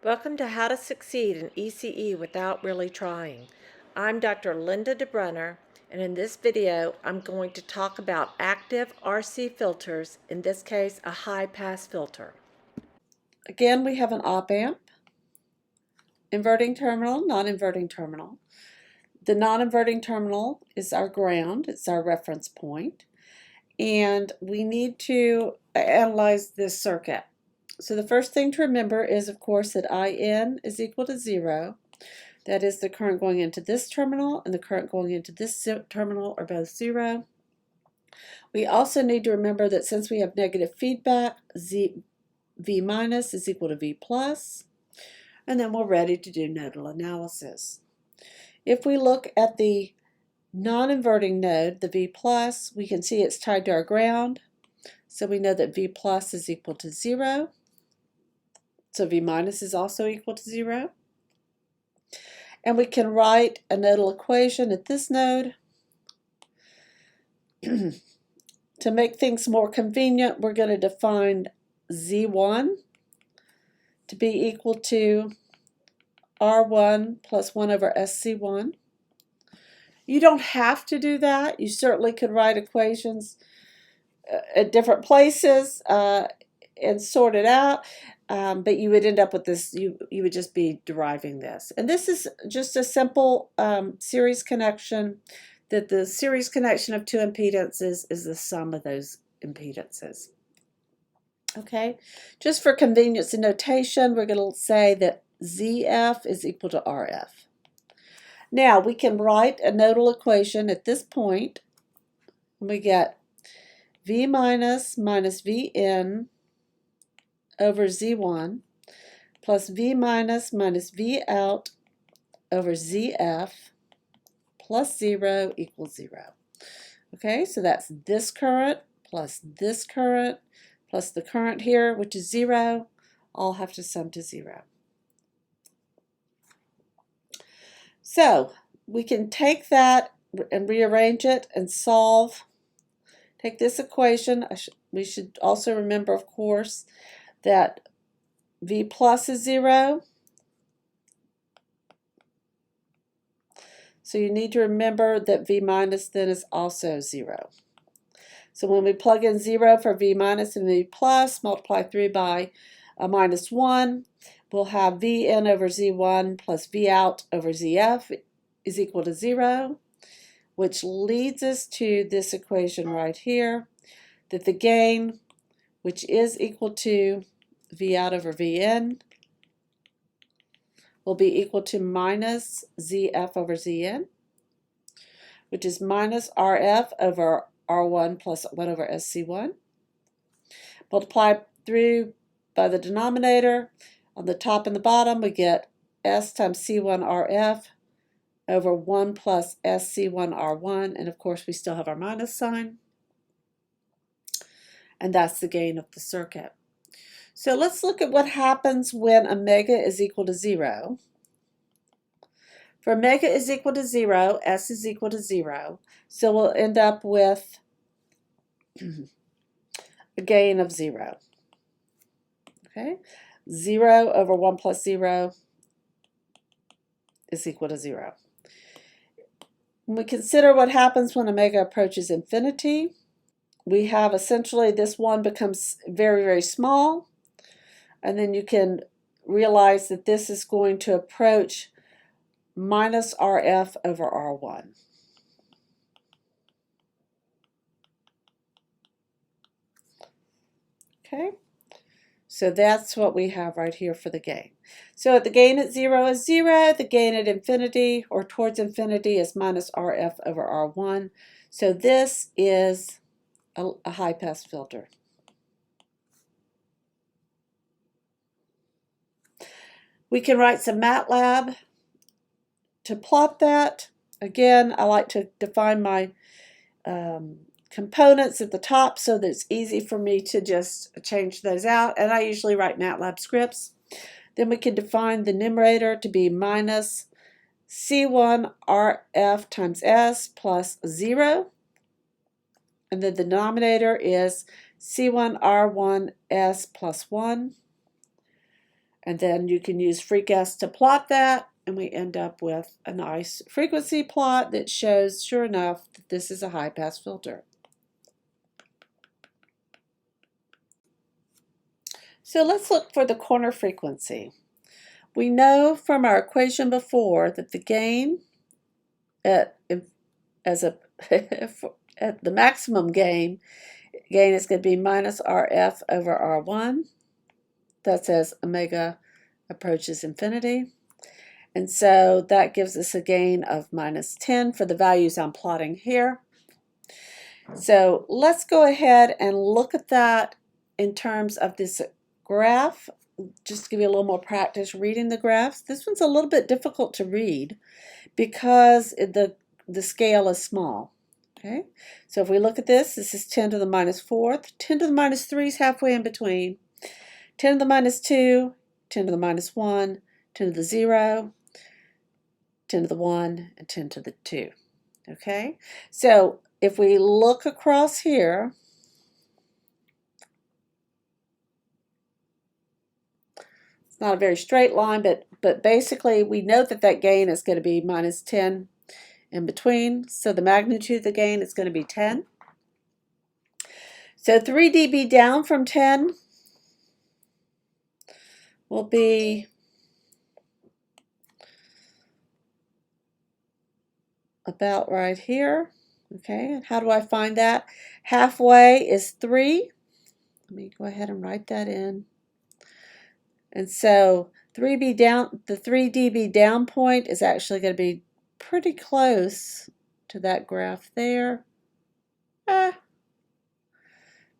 Welcome to How to Succeed in ECE Without Really Trying. I'm Dr. Linda DeBrunner, and in this video, I'm going to talk about active RC filters, in this case, a high-pass filter. Again, we have an op-amp, inverting terminal, non-inverting terminal. The non-inverting terminal is our ground, it's our reference point, and we need to analyze this circuit. So the first thing to remember is, of course, that IN is equal to 0. That is, the current going into this terminal and the current going into this terminal are both 0. We also need to remember that since we have negative feedback, V minus is equal to V plus, and then we're ready to do nodal analysis. If we look at the non-inverting node, the V plus, we can see it's tied to our ground, so we know that V plus is equal to 0. So V minus is also equal to 0. And we can write a nodal equation at this node. To make things more convenient, we're going to define Z1 to be equal to R1 plus 1 over SC1. You don't have to do that. You certainly could write equations at different places and sort it out. But you would end up with this, you would just be deriving this. And this is just a simple series connection, that the series connection of two impedances is the sum of those impedances. Okay, just for convenience and notation, we're going to say that ZF is equal to RF. Now, we can write a nodal equation at this point, and we get V minus Vn over Z1 plus V minus V out over ZF plus 0 equals 0. Okay, so that's this current plus the current here, which is 0, all have to sum to 0. So we can take that and rearrange it and solve. Take this equation. We should also remember, of course, that V plus is 0. So you need to remember that V minus then is also 0. So when we plug in 0 for V minus and V plus, multiply 3 by minus 1, we'll have Vn over Z1 plus V out over ZF is equal to 0, which leads us to this equation right here, that the gain, which is equal to V out over Vn, will be equal to minus ZF over Zn, which is minus RF over R1 plus 1 over SC1. Multiply through by the denominator. On the top and the bottom, we get S times C1 RF over 1 plus SC1 R1, and of course we still have our minus sign. And that's the gain of the circuit. So let's look at what happens when omega is equal to 0. For omega is equal to 0, S is equal to 0. So we'll end up with a gain of 0. Okay? 0 over 1 plus 0 is equal to 0. When we consider what happens when omega approaches infinity, we have essentially this 1 becomes very, very small. And then you can realize that this is going to approach minus RF over R1. Okay, so that's what we have right here for the gain. So the gain at 0 is 0, the gain at infinity or towards infinity is minus RF over R1. So this is a high-pass filter. We can write some MATLAB to plot that. Again, I like to define my components at the top so that it's easy for me to just change those out, and I usually write MATLAB scripts. Then we can define the numerator to be minus C1 RF times S plus 0, and the denominator is C1 R1 S plus 1. And then you can use FreeCast to plot that, and we end up with a nice frequency plot that shows, sure enough, that this is a high-pass filter. So let's look for the corner frequency. We know from our equation before that the gain at the maximum gain is going to be minus RF over R1. That's as omega approaches infinity. And so that gives us a gain of minus 10 for the values I'm plotting here. So let's go ahead and look at that in terms of this graph, just to give you a little more practice reading the graphs. This one's a little bit difficult to read because the scale is small. Okay, so if we look at this is 10 to the minus 4th. 10 to the minus 3 is halfway in between. 10 to the minus 2, 10 to the minus 1, 10 to the 0, 10 to the 1, and 10 to the 2. Okay, so if we look across here, it's not a very straight line, but basically we know that that gain is going to be minus 10 in between, so the magnitude of the gain is going to be 10. So 3 dB down from 10 will be about right here. Okay, and how do I find that? Halfway is 3. Let me go ahead and write that in. And so the 3 dB down point is actually going to be pretty close to that graph there.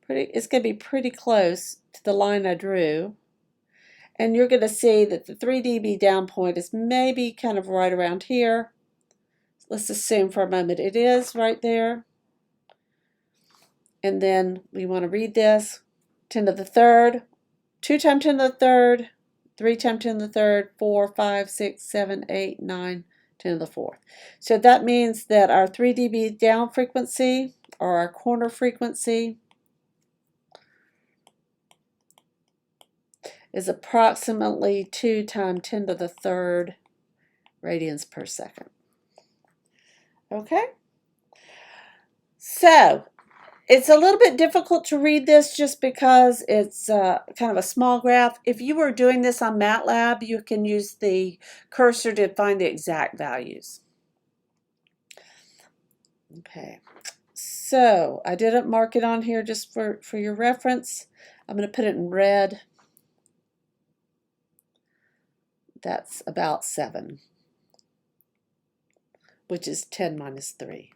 It's going to be pretty close to the line I drew. And you're going to see that the 3 dB down point is maybe kind of right around here. Let's assume for a moment it is right there. And then we want to read this. 10 to the third, 2 times 10 to the third, 3 times 10 to the third, 4, 5, 6, 7, 8, 9, 10 to the fourth. So that means that our 3 dB down frequency, or our corner frequency, is approximately 2 times 10 to the third radians per second. Okay? So it's a little bit difficult to read this just because it's kind of a small graph. If you were doing this on MATLAB, you can use the cursor to find the exact values. Okay, so I didn't mark it on here just for your reference. I'm going to put it in red. That's about 7, which is 10 minus 3.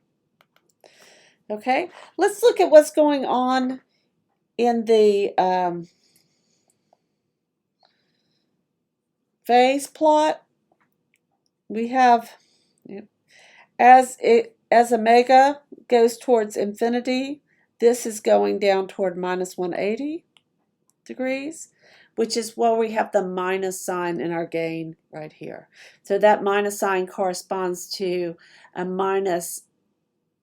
Okay, let's look at what's going on in the phase plot. We have, as omega goes towards infinity, this is going down toward minus 180 degrees, which is where we have the minus sign in our gain right here. So that minus sign corresponds to a minus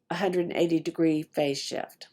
180 degree phase shift.